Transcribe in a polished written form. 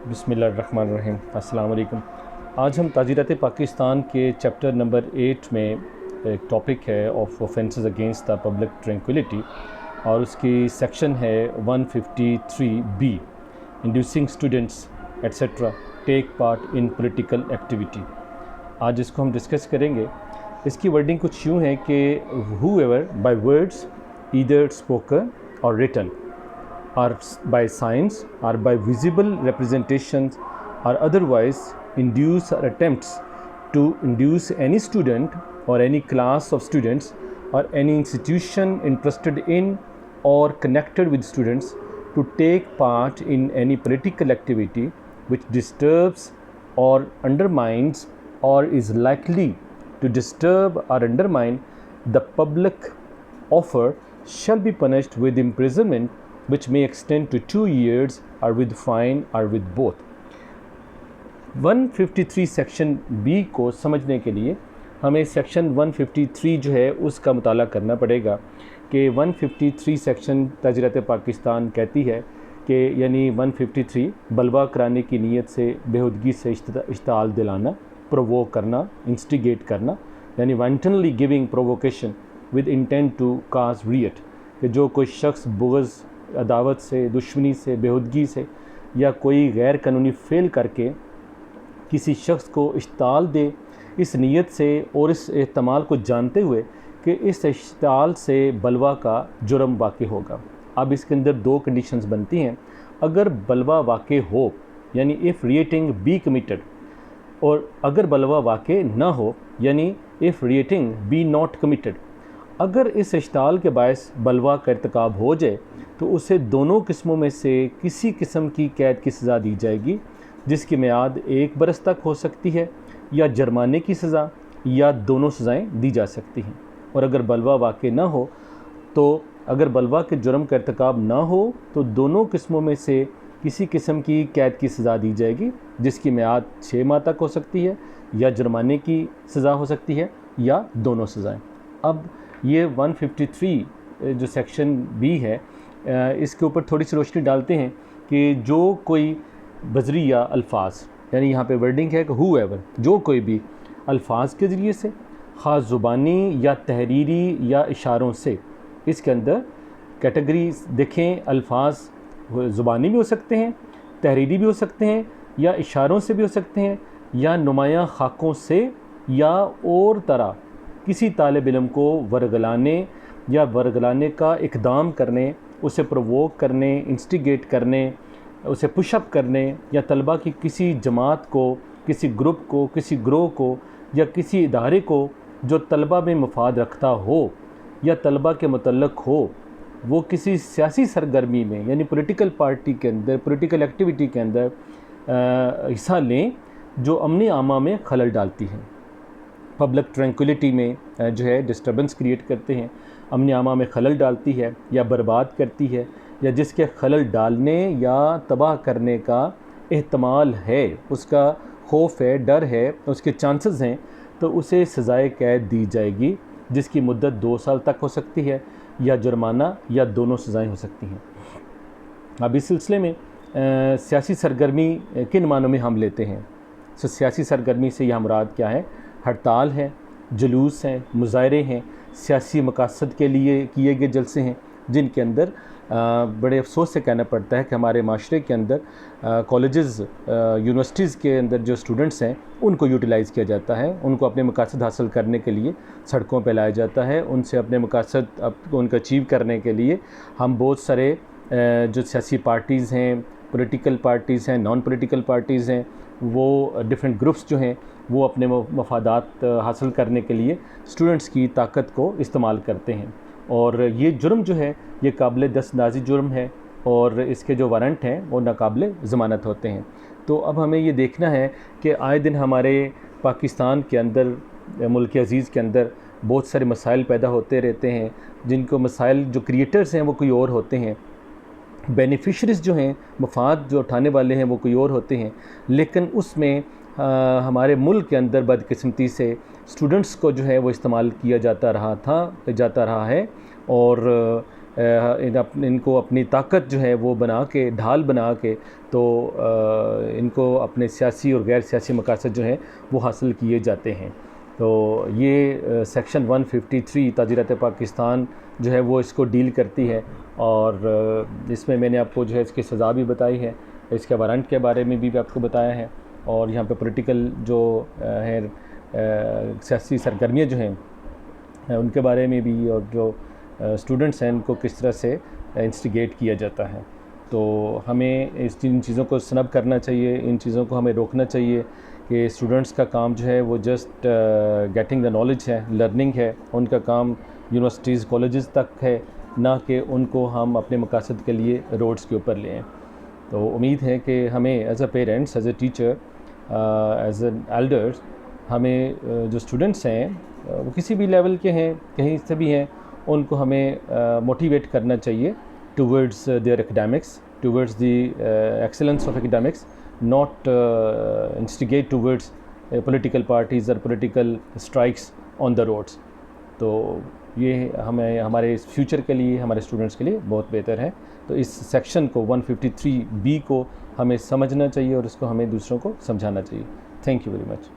बिस्मिल्लाहिर्रहमानिर्रहीम। अस्सलाम वालेकुम। आज हम ताज़ीरात पाकिस्तान के चैप्टर नंबर 8 में एक टॉपिक है of offences against the public tranquillity और उसकी सेक्शन है 153B, inducing students etcetera take part in political activity. आज इसको हम डिस्कस करेंगे। इसकी वर्डिंग कुछ यूँ है कि whoever by words either spoken or written or by signs or by visible representations or otherwise induce or attempts to induce any student or any class of students or any institution interested in or connected with students to take part in any political activity which disturbs or undermines or is likely to disturb or undermine the public offer shall be punished with imprisonment which may extend to 2 years or with fine or with both। 153 section B को समझने के लिए हमें section 153 जो है उसका मुताला करना पड़ेगा कि 153 सेक्शन ताज़ीरात पाकिस्तान कहती है कि यानी 153 बलवा कराने की नीयत से बेहुदगी से इश्ताल दिलाना, प्रोवोक करना, इंस्टिगेट करना, यानी wantonly giving provocation with intent to cause riot, कि जो कोई शख्स बुग़्ज़, अदावत से, दुश्मनी से, बेहुदगी से या कोई गैर कानूनी फ़ेल करके किसी शख्स को इश्ताल दे इस नीयत से और इस एहतमाल को जानते हुए कि इस इश्ताल से बलवा का जुर्म वाक़ होगा। अब इसके अंदर 2 कंडीशंस बनती हैं। अगर बलवा वाक़ हो यानी इफ़ रिएटिंग बी कमिटेड, और अगर बलवा वाक़ ना हो यानी इफ़ रिएटिंग बी नॉट कमिटेड। अगर इस इश्ताल के बायस बलवा का इर्तिकाब हो जाए तो उसे दोनों किस्मों में से किसी किस्म की कैद की सज़ा दी जाएगी, जिसकी मियाद 1 बरस तक हो सकती है, या जुर्माने की सज़ा, या दोनों सज़ाएँ दी जा सकती हैं। और अगर बलवा वाक़ ना हो तो अगर बलवा के जुर्म का इर्तिकाब ना हो तो दोनों किस्मों में से किसी किस्म की कैद की सज़ा दी जाएगी, जिसकी मियाद 6 माह तक हो सकती है, या जुर्माने की सज़ा हो सकती है, या दोनों सज़ाएँ। अब ये 153 जो सेक्शन बी है इसके ऊपर थोड़ी सी रोशनी डालते हैं कि जो कोई बजरिया अल्फाज, यानी यहाँ पे वर्डिंग है कि whoever, जो कोई भी अल्फाज के ज़रिए से, ख़ास ज़ुबानी या तहरीरी या इशारों से, इसके अंदर कैटेगरी देखें, अल्फाज ज़ुबानी भी हो सकते हैं, तहरीरी भी हो सकते हैं, या इशारों से भी हो सकते हैं, या नुमायाँ खाकों से, या और तरह किसी तालिब इल्म को वर्गलाने या वर्गलाने का इक़दाम करने, उसे प्रोवोक करने, इंस्टिगेट करने, उसे पुशअप करने, या तलबा की किसी जमात को, किसी ग्रुप को, किसी ग्रोह को, या किसी इदारे को जो तलबा में मफाद रखता हो या तलबा के मुतल्लक़ हो, वो किसी सियासी सरगर्मी में यानी पॉलिटिकल पार्टी के अंदर, पॉलिटिकल एक्टिविटी के अंदर हिस्सा लें जो अमन आमा में खलल डालती है, पब्लिक ट्रैंक्विलिटी में जो है डिस्टर्बेंस क्रिएट करते हैं, अमन आमा में खलल डालती है या बर्बाद करती है, या जिसके खलल डालने या तबाह करने का एहतमाल है, उसका खौफ है, डर है, उसके चांसेस हैं, तो उसे सज़ाए कैद दी जाएगी, जिसकी मुद्दत 2 साल तक हो सकती है, या जुर्माना, या दोनों सज़ाएँ हो सकती हैं। अब इस सिलसिले में सियासी सरगर्मी किन मानों में हम लेते हैं? तो सियासी सरगर्मी से यह मुराद क्या है? हड़ताल है, जुलूस हैं, मुज़ाहरे हैं, सियासी मकासद के लिए किए गए जलसे हैं, जिनके अंदर बड़े अफसोस से कहना पड़ता है कि हमारे माशरे के अंदर कॉलेजेस, यूनिवर्सिटीज़ के अंदर जो स्टूडेंट्स हैं उनको यूटिलाइज़ किया जाता है, उनको अपने मकासद हासिल करने के लिए सड़कों पर लाया जाता है, उनसे अपने मकासद उनको अचीव करने के लिए हम बहुत सारे जो सियासी पार्टीज़ हैं, पॉलिटिकल पार्टीज़ हैं, नॉन पॉलिटिकल पार्टीज़ हैं, वो डिफरेंट ग्रुप्स जो हैं वो अपने मफादात हासिल करने के लिए स्टूडेंट्स की ताकत को इस्तेमाल करते हैं। और ये जुर्म जो है ये काबिल दस्तंदाज़ी जुर्म है, और इसके जो वारंट हैं वो नाकाबिल ज़मानत होते हैं। तो अब हमें ये देखना है कि आए दिन हमारे पाकिस्तान के अंदर, मुल्क अज़ीज़ के अंदर बहुत सारे मसाइल पैदा होते रहते हैं, जिनको मसाइल जो क्रिएटर्स हैं वो कोई और होते हैं, बेनिफिशरीज़ जो हैं, मफाद जो उठाने वाले हैं वो कोई और होते हैं, लेकिन उसमें हमारे मुल्क के अंदर बदकिस्मती से स्टूडेंट्स को जो है वो इस्तेमाल किया जाता रहा है, और इनको अपनी ताकत जो है वो बना के, ढाल बना के, तो इनको अपने सियासी और गैर सियासी मकासद जो हैं वो हासिल किए जाते हैं। तो ये सेक्शन 153 ताज़ीरात पाकिस्तान जो है वो इसको डील करती है, और इसमें मैंने आपको जो है इसकी सज़ा भी बताई है, इसके वारंट के बारे में भी आपको बताया है, और यहाँ पे पॉलिटिकल जो है सियासी सरगर्मियाँ जो हैं उनके बारे में भी, और जो स्टूडेंट्स हैं उनको किस तरह से इंस्टिगेट किया जाता है। तो हमें इन चीज़ों को स्नब करना चाहिए, इन चीज़ों को हमें रोकना चाहिए कि स्टूडेंट्स का काम जो है वो जस्ट गेटिंग द नॉलेज है, लर्निंग है, उनका काम यूनिवर्सिटीज़ कॉलेजेस तक है, ना कि उनको हम अपने मकासद के लिए रोड्स के ऊपर लें। तो उम्मीद है कि हमें as a parents, as a teacher, as an elders, हमें जो स्टूडेंट्स हैं वो किसी भी लेवल के हैं, कहीं से भी हैं, उनको हमें मोटिवेट करना चाहिए towards their academics, towards the excellence of academics, not instigate towards political parties और political strikes on the roads. तो ये हमें हमारे फ्यूचर के लिए, हमारे स्टूडेंट्स के लिए बहुत बेहतर है। तो इस सेक्शन को 153B को हमें समझना चाहिए और इसको हमें दूसरों को समझाना चाहिए। Thank you very much.